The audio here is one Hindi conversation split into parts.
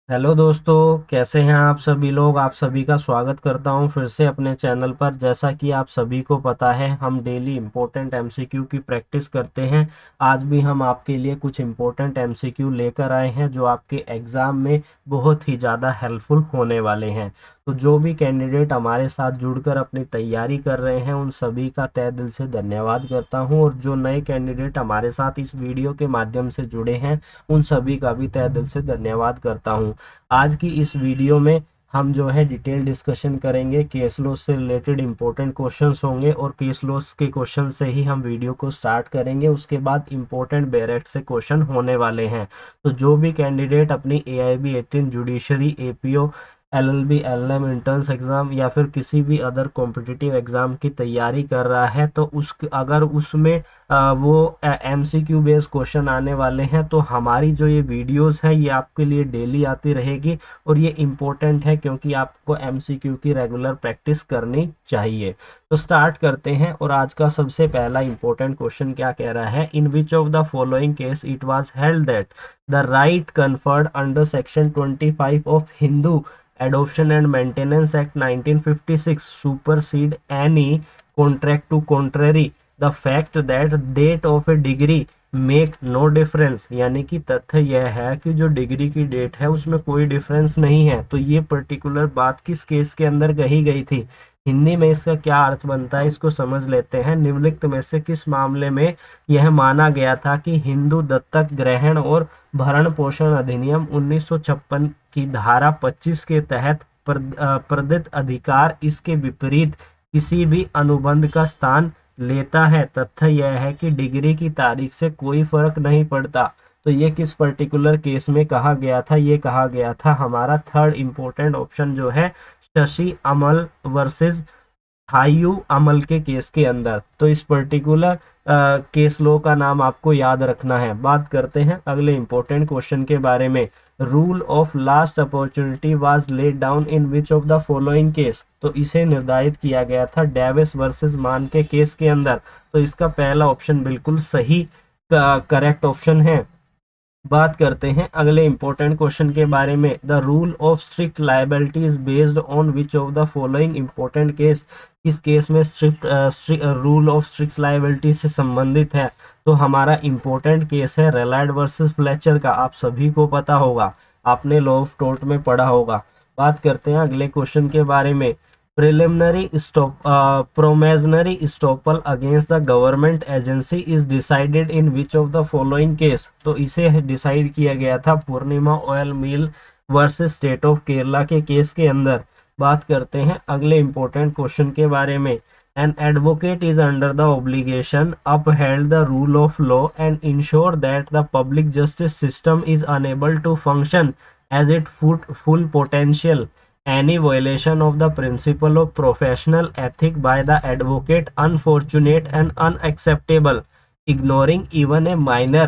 हेलो दोस्तों, कैसे हैं आप सभी लोग। आप सभी का स्वागत करता हूं फिर से अपने चैनल पर। जैसा कि आप सभी को पता है, हम डेली इम्पोर्टेंट एमसीक्यू की प्रैक्टिस करते हैं। आज भी हम आपके लिए कुछ इम्पोर्टेंट एमसीक्यू लेकर आए हैं जो आपके एग्ज़ाम में बहुत ही ज़्यादा हेल्पफुल होने वाले हैं। तो जो भी कैंडिडेट हमारे साथ जुड़कर अपनी तैयारी कर रहे हैं, उन सभी का तहे दिल से धन्यवाद करता हूं। और जो नए कैंडिडेट हमारे साथ इस वीडियो के माध्यम से जुड़े हैं, उन सभी का भी तहे दिल से धन्यवाद करता हूं। आज की इस वीडियो में हम जो है डिटेल डिस्कशन करेंगे। केस लॉस से रिलेटेड इंपॉर्टेंट क्वेश्चंस होंगे और केस लॉस के क्वेश्चन से ही हम वीडियो को स्टार्ट करेंगे। उसके बाद इंपॉर्टेंट बेरेट से क्वेश्चन होने वाले हैं। तो जो भी कैंडिडेट अपनी AIB 18 judiciary, APO, LLB, LLM entrance exam या फिर किसी भी अदर कॉम्पिटिटिव एग्ज़ाम की तैयारी कर रहा है, तो अगर उसमें वो MCQ बेस्ड क्वेश्चन आने वाले हैं, तो हमारी जो ये वीडियोस है ये आपके लिए डेली आती रहेगी। और ये इम्पोर्टेंट है क्योंकि आपको MCQ की रेगुलर प्रैक्टिस करनी चाहिए। तो स्टार्ट करते हैं। और आज का सबसे पहला इम्पोर्टेंट क्वेश्चन क्या कह रहा है। In which of the following case it was held that the right conferred under section 25 of Hindu Adoption and Maintenance Act 1956 supersede any contract to contrary the fact that date of a degree make no difference. यानी कि तथ्य यह है कि जो डिग्री की डेट है उसमें कोई डिफरेंस नहीं है। तो ये पर्टिकुलर बात किस केस के अंदर कही गई थी। हिंदी में इसका क्या अर्थ बनता है, इसको समझ लेते हैं। निम्नलिखित में से किस मामले में यह माना गया था कि हिंदू दत्तक ग्रहण और भरण पोषण अधिनियम 1956 की धारा 25 के तहत प्रदत्त अधिकार इसके विपरीत किसी भी अनुबंध का स्थान लेता है। तथ्य यह है कि डिग्री की तारीख से कोई फर्क नहीं पड़ता। तो ये किस पर्टिकुलर केस में कहा गया था। ये कहा गया था हमारा थर्ड इंपॉर्टेंट ऑप्शन जो है शशि अमल वर्सेस हाईयू अमल के केस के अंदर। तो इस पर्टिकुलर केस लॉ का नाम आपको याद रखना है। बात करते हैं अगले इंपॉर्टेंट क्वेश्चन के बारे में। Rule of last opportunity was laid down in which of the following case. तो इसे निर्धारित किया गया था डेविस वर्सेस मान के केस के अंदर। तो इसका पहला ऑप्शन बिल्कुल सही करेक्ट ऑप्शन है। बात करते हैं अगले इंपॉर्टेंट क्वेश्चन के बारे में। The rule of strict liability is based on which of the following important case. इस केस में strict rule of strict liability से संबंधित है। तो हमारा इंपॉर्टेंट केस है रेलाइड वर्सेस फ्लेचर का। आप सभी को पता होगा, आपने लॉ ऑफ टॉर्ट में पढ़ा होगा। बात करते हैं अगले क्वेश्चन के बारे में। Promissory estoppel against the government agency is decided in which of the following case। तो इसे डिसाइड किया गया था Purnima oil mill versus state of Kerala के केस के अंदर। बात करते हैं अगले इंपॉर्टेंट क्वेश्चन के बारे में। An advocate is under the obligation uphold the rule of law and ensure that the public justice system is unable to function as its full potential। Any violation of the principle of professional ethic by the advocate unfortunate and unacceptable। Ignoring even a minor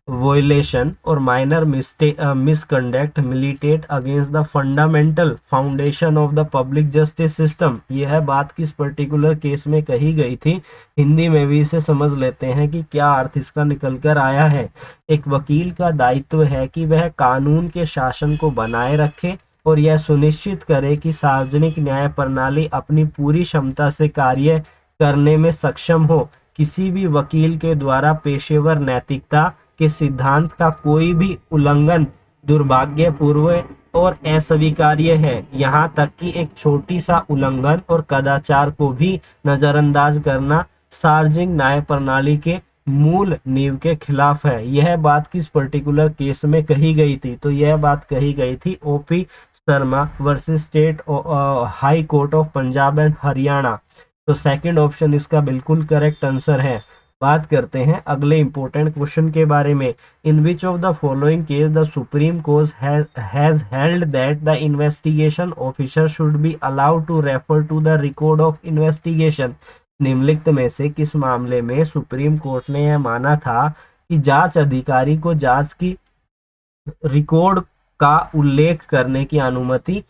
violation or minor misconduct militate against the fundamental foundation of the public justice system। यह बात किस पर्टिकुलर केस में कही गई थी। हिंदी में भी इसे समझ लेते हैं कि क्या अर्थ इसका निकल कर आया है। एक वकील का दायित्व है कि वह कानून के शासन को बनाए रखे और यह सुनिश्चित करे कि सार्वजनिक न्याय प्रणाली अपनी पूरी क्षमता से कार्य करने में सक्षम हो। किसी भी वकील के द्वारा पेशेवर नैतिकता के सिद्धांत का कोई भी उल्लंघन दुर्भाग्यपूर्ण और अस्वीकार्य है। यहाँ तक कि एक छोटी सा उल्लंघन और कदाचार को भी नजरअंदाज करना सार्वजनिक न्याय प्रणाली के मूल नींव के खिलाफ है। यह बात किस पर्टिकुलर केस में कही गई थी। तो यह बात कही गई थी OP Sharma versus state high court of Punjab and Haryana. तो सेकंड ऑप्शन इसका बिल्कुल करेक्ट आंसर है। बात करते हैं अगले इंपॉर्टेंट क्वेश्चन के बारे में। In which of the following case the Supreme Court has held that the investigation officer should be allowed to refer to the record of investigation. निम्नलिखित में से किस मामले में सुप्रीम कोर्ट ने यह माना था कि जांच अधिकारी को जांच की रिकॉर्ड का उल्लेख करने की अनुमति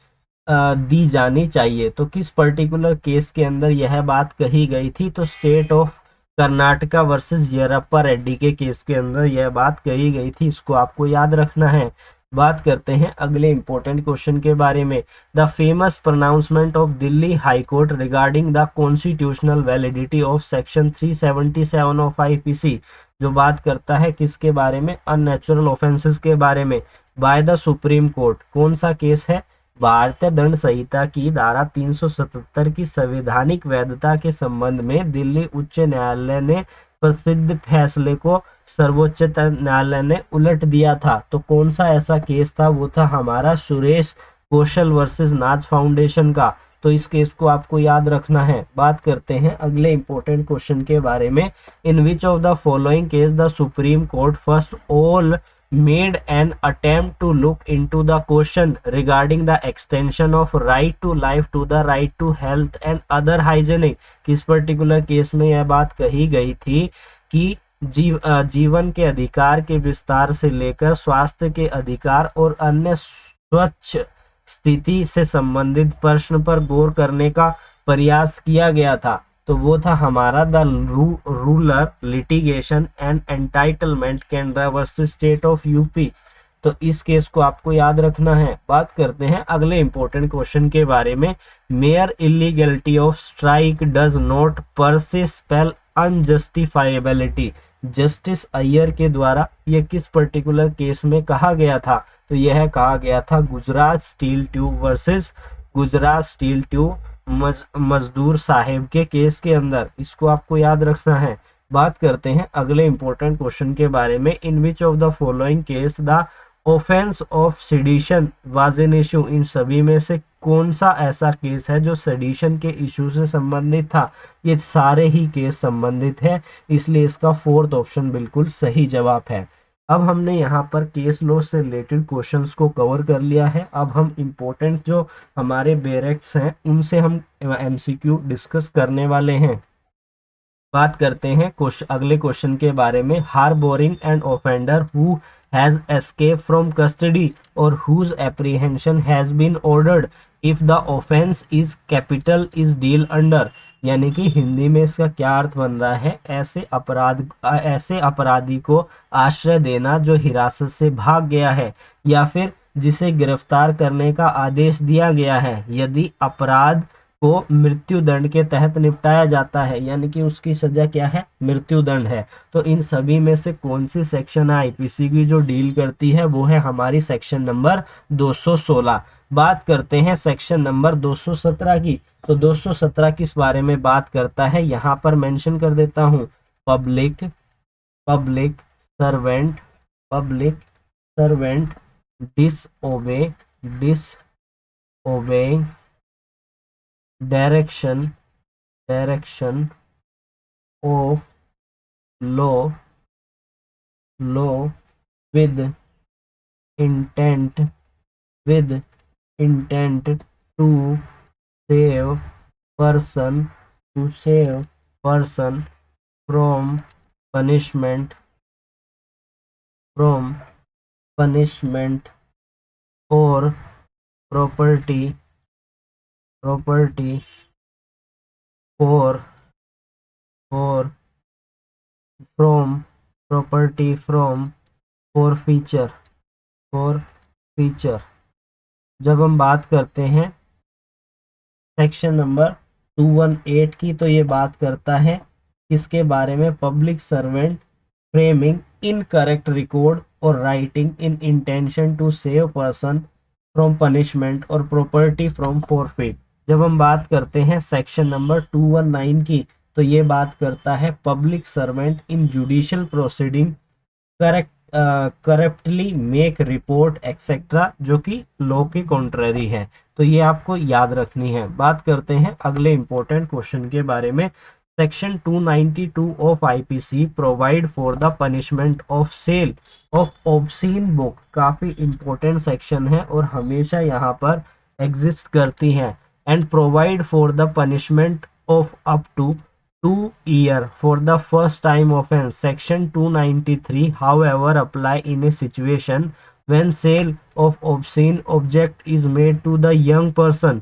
दी जानी चाहिए। तो किस पर्टिकुलर केस के अंदर यह बात कही गई थी। तो state of Karnataka versus Yerappa Reddy के केस के अंदर यह बात कही गई थी। इसको आपको याद रखना है। बात करते हैं अगले इंपॉर्टेंट क्वेश्चन के बारे में। The famous pronouncement of Delhi high court regarding the constitutional validity of section 377 of IPC, जो बात करता है किसके बारे में, अननेचुरल ऑफेंसेस के बारे में, बाय द सुप्रीम कोर्ट। कौन सा केस है, भारतीय दंड संहिता की धारा 377 की संवैधानिक वैधता के संबंध में दिल्ली उच्च न्यायालय ने प्रसिद्ध फैसले को सर्वोच्च न्यायालय ने उलट दिया था। तो कौन सा ऐसा केस था, वो था हमारा सुरेश कौशल वर्सेस नाज फाउंडेशन का। तो इस केस को आपको याद रखना है। बात करते हैं अगले इंपॉर्टेंट क्वेश्चन के बारे में। In which of the following case the Supreme Court first all made an attempt to look into the question regarding the extension of right to life to the right to health and other hygienic। किस पर्टिकुलर केस में यह बात कही गई थी कि जीवन के अधिकार के विस्तार से लेकर स्वास्थ्य के अधिकार और अन्य स्वच्छ स्थिति से संबंधित प्रश्न पर गौर करने का प्रयास किया गया था। तो वो था हमारा the rural litigation and entitlement केंद्र वर्सेस स्टेट ऑफ यूपी। तो इस केस को आपको याद रखना है। बात करते हैं अगले इंपॉर्टेंट क्वेश्चन के बारे में। Mayor illegality of strike does not पर से स्पेल अनजस्टिफाइबिलिटी। जस्टिस अय्यर के द्वारा यह किस पर्टिकुलर केस में कहा गया था, तो यह कहा गया था Gujarat steel tube versus Gujarat steel tube मजदूर साहेब के केस के अंदर। इसको आपको याद रखना है। बात करते हैं अगले इंपॉर्टेंट क्वेश्चन के बारे में। In which of the following case the offence of sedition was an issue. इन सभी में से कौन सा ऐसा केस है जो सेडिशन के इशू से संबंधित था। ये सारे ही केस संबंधित है, इसलिए इसका फोर्थ ऑप्शन बिल्कुल सही जवाब है। अब हमने यहाँ पर केस लॉ से रिलेटेड क्वेश्चंस को कवर कर लिया है। अब हम इम्पोर्टेंट जो हमारे बेरेक्ट्स हैं उनसे हम एमसीक्यू डिस्कस करने वाले हैं। बात करते हैं अगले क्वेश्चन के बारे में। Harbouring and offender who has escape from custody और whose apprehension has been ordered if the offence is capital is deal under. यानी कि हिंदी में इसका क्या अर्थ बन रहा है, ऐसे अपराधी को आश्रय देना जो हिरासत से भाग गया है या फिर जिसे गिरफ्तार करने का आदेश दिया गया है यदि अपराध को मृत्यु दंड के तहत निपटाया जाता है, यानी कि उसकी सजा क्या है, मृत्यु दंड है। तो इन सभी में से कौन सी सेक्शन आईपीसी की जो डील करती है वो है हमारी सेक्शन नंबर 216। बात करते हैं सेक्शन नंबर 217 की। तो 217 किस बारे में बात करता है, यहाँ पर मेंशन कर देता हूँ। Public servant disobey direction of law with intent to save person from punishment और property from forfeiture। जब हम बात करते हैं सेक्शन नंबर 218 की, तो ये बात करता है किसके बारे में, public servant framing incorrect record और writing in intention to save person from punishment और प्रॉपर्टी फ्रॉम फॉरफिट। जब हम बात करते हैं सेक्शन नंबर 219 की, तो ये बात करता है public servant in judicial proceeding corruptly make report etcetera, जो कि लॉ के कॉन्ट्ररी है। तो ये आपको याद रखनी है। बात करते हैं अगले इंपॉर्टेंट क्वेश्चन के बारे में। Section 292 of IPC provide for the punishment of sale of obscene book. काफी इंपॉर्टेंट सेक्शन है और हमेशा यहाँ पर एग्जिस्ट करती है। And provide for the punishment of up to 2 years for the first time offense। Section 293 however apply in a situation when sale of obscene object is made to the young person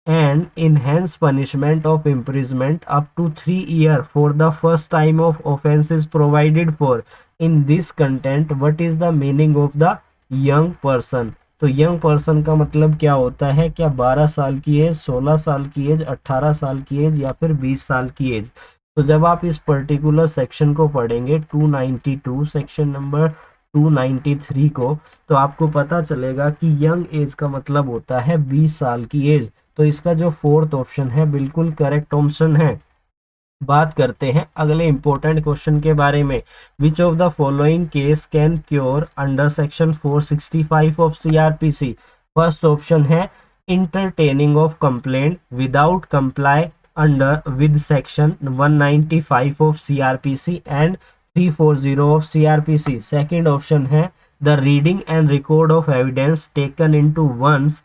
and enhanced punishment of imprisonment up to 3 years for the first time of offense is provided for in this content। What is the meaning of the young person. तो यंग पर्सन का मतलब क्या होता है? क्या 12 साल की एज, 16 साल की एज, 18 साल की एज या फिर 20 साल की एज। तो जब आप इस पर्टिकुलर सेक्शन को पढ़ेंगे 292 सेक्शन नंबर 293 को, तो आपको पता चलेगा कि यंग एज का मतलब होता है 20 साल की एज। तो इसका जो फोर्थ ऑप्शन है बिल्कुल करेक्ट ऑप्शन है। बात करते हैं अगले इंपॉर्टेंट क्वेश्चन के बारे में। Which of the following case can cure under section 465 of CrPC? First option है entertaining of complaint without comply under with section 195 of CrPC and 340 of CrPC. Second option है the reading and record of evidence taken into once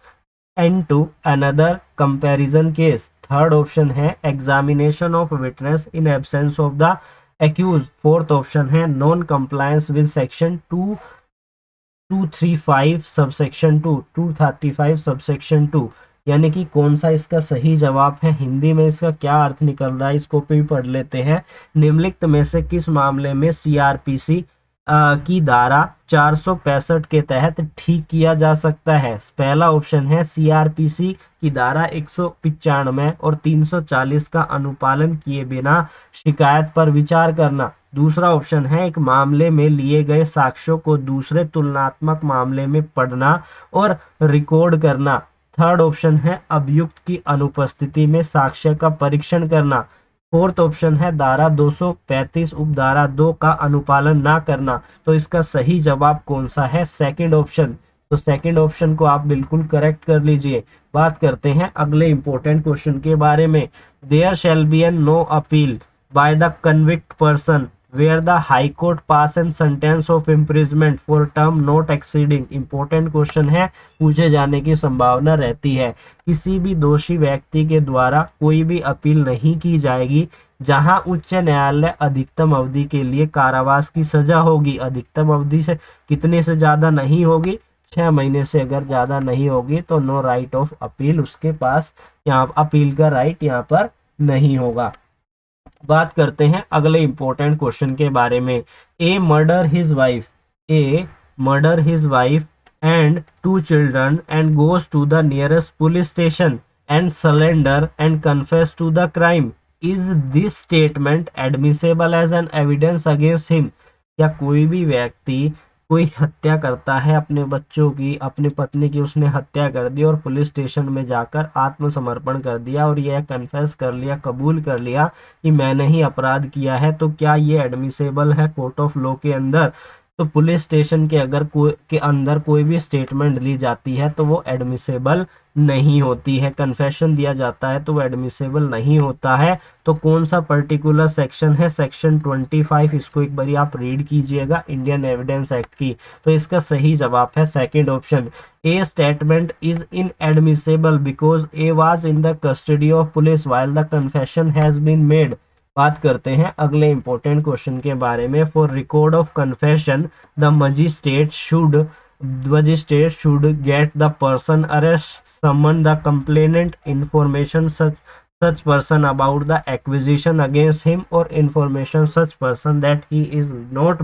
into another comparison case. Third option है examination of witness in absence of the accused. Fourth option है non compliance with section 235 subsection 235 subsection 2। यानी कि कौन सा इसका सही जवाब है? हिंदी में इसका क्या अर्थ निकल रहा है इसको भी पढ़ लेते हैं। निम्नलिखित में से किस मामले में सीआरपीसी की धारा 465 के तहत ठीक किया जा सकता है? पहला ऑप्शन है सीआरपीसी की धारा 195 और 340 का अनुपालन किए बिना शिकायत पर विचार करना। दूसरा ऑप्शन है एक मामले में लिए गए साक्ष्यों को दूसरे तुलनात्मक मामले में पढ़ना और रिकॉर्ड करना। थर्ड ऑप्शन है अभियुक्त की अनुपस्थिति में साक्ष्य का परीक्षण करना। फोर्थ ऑप्शन है धारा 235 उपधारा 2 का अनुपालन ना करना। तो इसका सही जवाब कौन सा है? Second option. तो सेकंड ऑप्शन को आप बिल्कुल करेक्ट कर लीजिए। बात करते हैं अगले इंपॉर्टेंट क्वेश्चन के बारे में। There shall be an no appeal by the convict person where the high court pass an sentence of imprisonment for term not exceeding. Important question है, पूछे जाने की संभावना रहती है। किसी भी दोषी व्यक्ति के द्वारा कोई भी अपील नहीं की जाएगी जहां उच्च न्यायालय अधिकतम अवधि के लिए कारावास की सजा होगी। अधिकतम अवधि से कितने से ज्यादा नहीं होगी? 6 महीने से अगर ज्यादा नहीं होगी तो नो राइट ऑफ अपील, उसके पास यहाँ अपील का राइट यहाँ पर नहीं होगा। बात करते हैं अगले इंपॉर्टेंट क्वेश्चन के बारे में। A murder his wife and 2 children and goes to the nearest police station and surrender and confess to the crime. Is this statement admissible as an evidence against him? क्या कोई भी व्यक्ति कोई हत्या करता है अपने बच्चों की, अपनी पत्नी की उसने हत्या कर दी और पुलिस स्टेशन में जाकर आत्मसमर्पण कर दिया और यह कन्फेस कर लिया, कबूल कर लिया कि मैंने ही अपराध किया है, तो क्या ये एडमिसेबल है कोर्ट ऑफ लॉ के अंदर? तो पुलिस स्टेशन के अगर के अंदर कोई भी स्टेटमेंट ली जाती है तो वो एडमिसेबल नहीं होती है। कन्फेशन दिया जाता है तो वो एडमिसेबल नहीं होता है। तो कौन सा पर्टिकुलर सेक्शन है? सेक्शन 25। इसको एक बारी आप रीड कीजिएगा इंडियन एविडेंस एक्ट की। तो इसका सही जवाब है second option. A statement is inadmissible because A was in the custody of police while the confession has been made. बात करते हैं अगले इंपॉर्टेंट क्वेश्चन के बारे में। For record of confession the magistrate should get the person arrest summon the complainant information such person about the accusation against him or information such person that he is not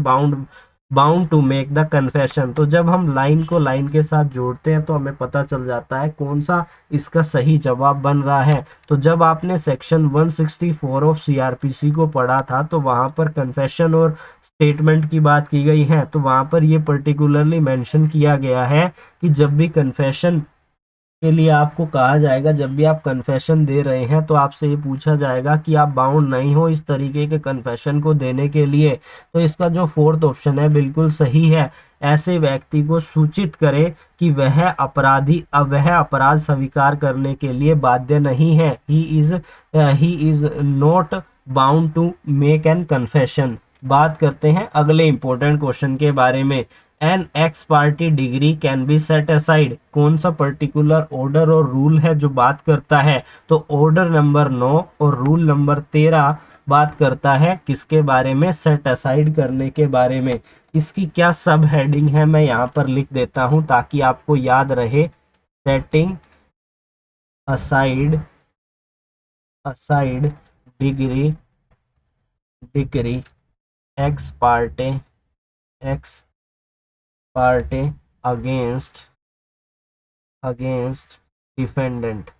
bound to make the confession। तो जब हम लाइन को लाइन के साथ जोड़ते हैं तो हमें पता चल जाता है कौन सा इसका सही जवाब बन रहा है। तो जब आपने सेक्शन 164 ऑफ सीआरपीसी को पढ़ा था तो वहां पर कन्फेशन और स्टेटमेंट की बात की गई है। तो वहां पर ये पर्टिकुलरली मेंशन किया गया है कि जब भी कन्फेशन के लिए आपको कहा जाएगा, जब भी आप कन्फेशन दे रहे हैं तो आपसे ये पूछा जाएगा कि आप बाउंड नहीं हो इस तरीके के कन्फेशन को देने के लिए। तो इसका जो फोर्थ ऑप्शन है बिल्कुल सही है। ऐसे व्यक्ति को सूचित करें कि वह अपराध स्वीकार करने के लिए बाध्य नहीं है। He is not bound to make an confession. बात करते हैं अगले इंपॉर्टेंट क्वेश्चन के बारे में। An ex parte degree can be set aside. कौन सा पर्टिकुलर ऑर्डर और रूल है जो बात करता है? तो ऑर्डर नंबर 9 और रूल नंबर 13 बात करता है किसके बारे में? सेट असाइड करने के बारे में। इसकी क्या सब हेडिंग है मैं यहाँ पर लिख देता हूँ ताकि आपको याद रहे। Setting aside degree x Partey against defendant,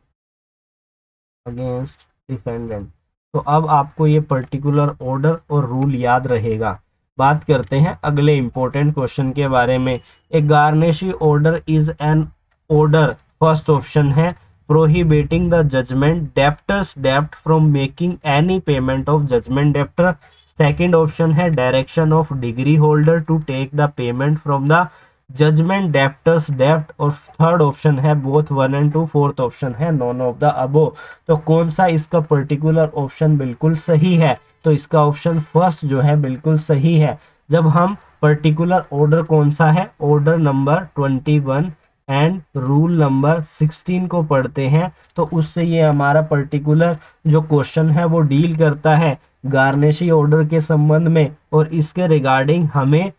against defendant. तो अब आपको ये पर्टिकुलर ऑर्डर और रूल याद रहेगा। बात करते हैं अगले इंपॉर्टेंट क्वेश्चन के बारे में। A garnishee order is an order, first option है प्रोहिबिटिंग द जजमेंट डेप्टर्स डेप्ट from making any payment of judgment debtor. Second option है direction of decree holder to take the payment from the judgment debtors डेप्ट। और थर्ड ऑप्शन है बोथ 1 and 2। फोर्थ ऑप्शन है नॉन ऑफ द अबो। तो कौन सा इसका पर्टिकुलर ऑप्शन बिल्कुल सही है? तो इसका ऑप्शन फर्स्ट जो है बिल्कुल सही है। जब हम पर्टिकुलर ऑर्डर कौन सा है, order number 21 and rule number 16 को पढ़ते हैं तो उससे ये हमारा पर्टिकुलर जो क्वेश्चन है वो डील करता है गार्निशी ऑर्डर के संबंध में। और इसके रिगार्डिंग हमें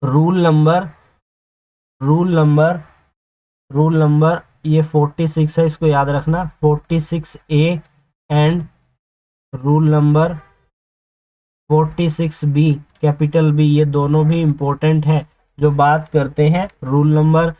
रूल नंबर ये 46 है, इसको याद रखना, 46A and rule number 46B capital B, ये दोनों भी इम्पोर्टेंट है। जो बात करते हैं रूल नंबर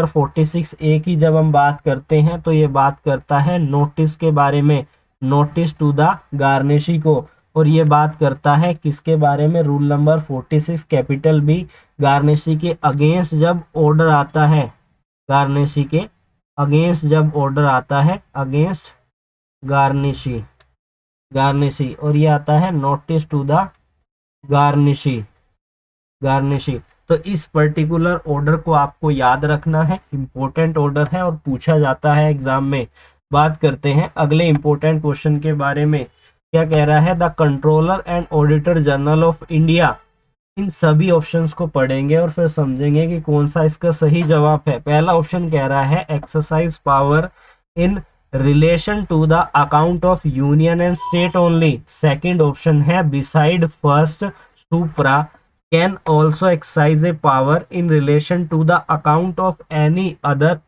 46A की जब हम बात करते हैं तो ये बात करता है नोटिस के बारे में, नोटिस टू द गार्निशी को। और ये बात करता है किसके बारे में, rule number 46 capital B, garnishee के अगेंस्ट जब ऑर्डर आता है, गार्निशी के अगेंस्ट जब ऑर्डर आता है, अगेंस्ट गार्निशी, और ये आता है नोटिस टू द गार्निशी। तो इस पर्टिकुलर ऑर्डर को आपको याद रखना है, इंपॉर्टेंट ऑर्डर है और पूछा जाता है एग्जाम में। बात करते हैं अगले इंपॉर्टेंट क्वेश्चन के बारे में। क्या कह रहा है, the controller and auditor general of India. इन सभी ऑप्शंस को पढ़ेंगे और फिर समझेंगे कि कौन सा इसका सही जवाब है। पहला ऑप्शन कह रहा है exercise power in relation to the account of union and state only. Second option है beside first supra can also exercise a power in relation to the account of any other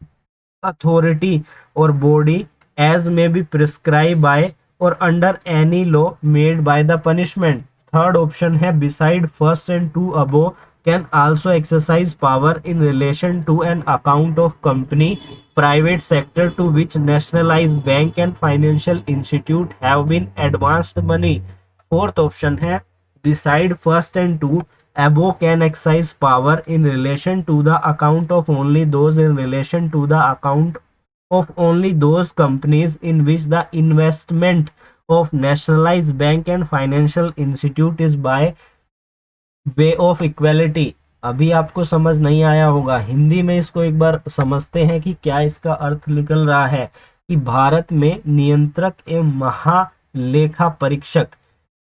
authority or body as may be prescribed by or under any law made by the punishment. Third option है beside first and two above can also exercise power in relation to an account of company private sector to which nationalized bank and financial institute have been advanced money. Fourth option है beside first and two above can exercise power in relation to the account of only those in relation to the account of only those companies in which the investment of nationalized bank and financial institute is by way of equality। अभी आपको समझ नहीं आया होगा, हिंदी में इसको एक बार समझते हैं कि क्या इसका अर्थ निकल रहा है। कि भारत में नियंत्रक एवं महालेखा परीक्षक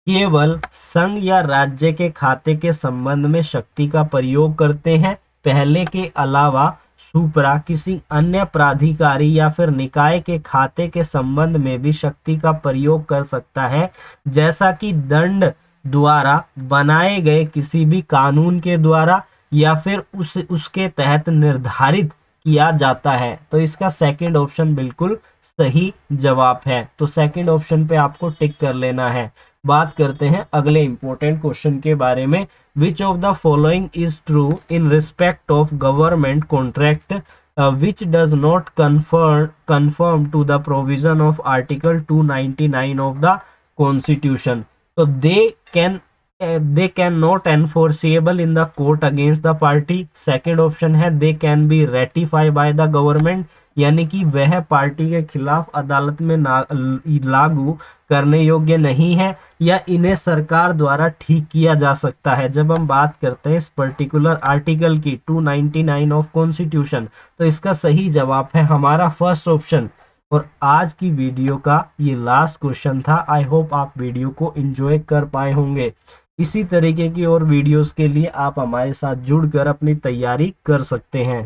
केवल संघ या राज्य के खाते के संबंध में शक्ति का प्रयोग करते हैं। पहले के अलावा सुप्रा किसी अन्य प्राधिकारी या फिर निकाय के खाते के संबंध में भी शक्ति का प्रयोग कर सकता है, जैसा कि दंड द्वारा बनाए गए किसी भी कानून के द्वारा या फिर उसके तहत निर्धारित किया जाता है। तो इसका सेकंड ऑप्शन बिल्कुल सही जवाब है। तो सेकंड ऑप्शन पे आपको टिक कर लेना है। बात करते हैं अगले इंपॉर्टेंट क्वेश्चन के बारे में। Which of the following is true in respect of government contract which does not conform to the provision of article 299 of the constitution. तो they can not enforceable in the court against the party. Second option है they can be ratify by the government, यानी कि वह पार्टी के खिलाफ अदालत में लागू करने योग्य नहीं है या इन्हें सरकार द्वारा ठीक किया जा सकता है। जब हम बात करते हैं इस पर्टिकुलर आर्टिकल की 299 ऑफ कॉन्स्टिट्यूशन, तो इसका सही जवाब है हमारा फर्स्ट ऑप्शन। और आज की वीडियो का ये लास्ट क्वेश्चन था। आई होप आप वीडियो को एंजॉय कर पाए होंगे। इसी तरीके की और वीडियोस के लिए आप हमारे साथ जुड़कर अपनी तैयारी कर सकते हैं।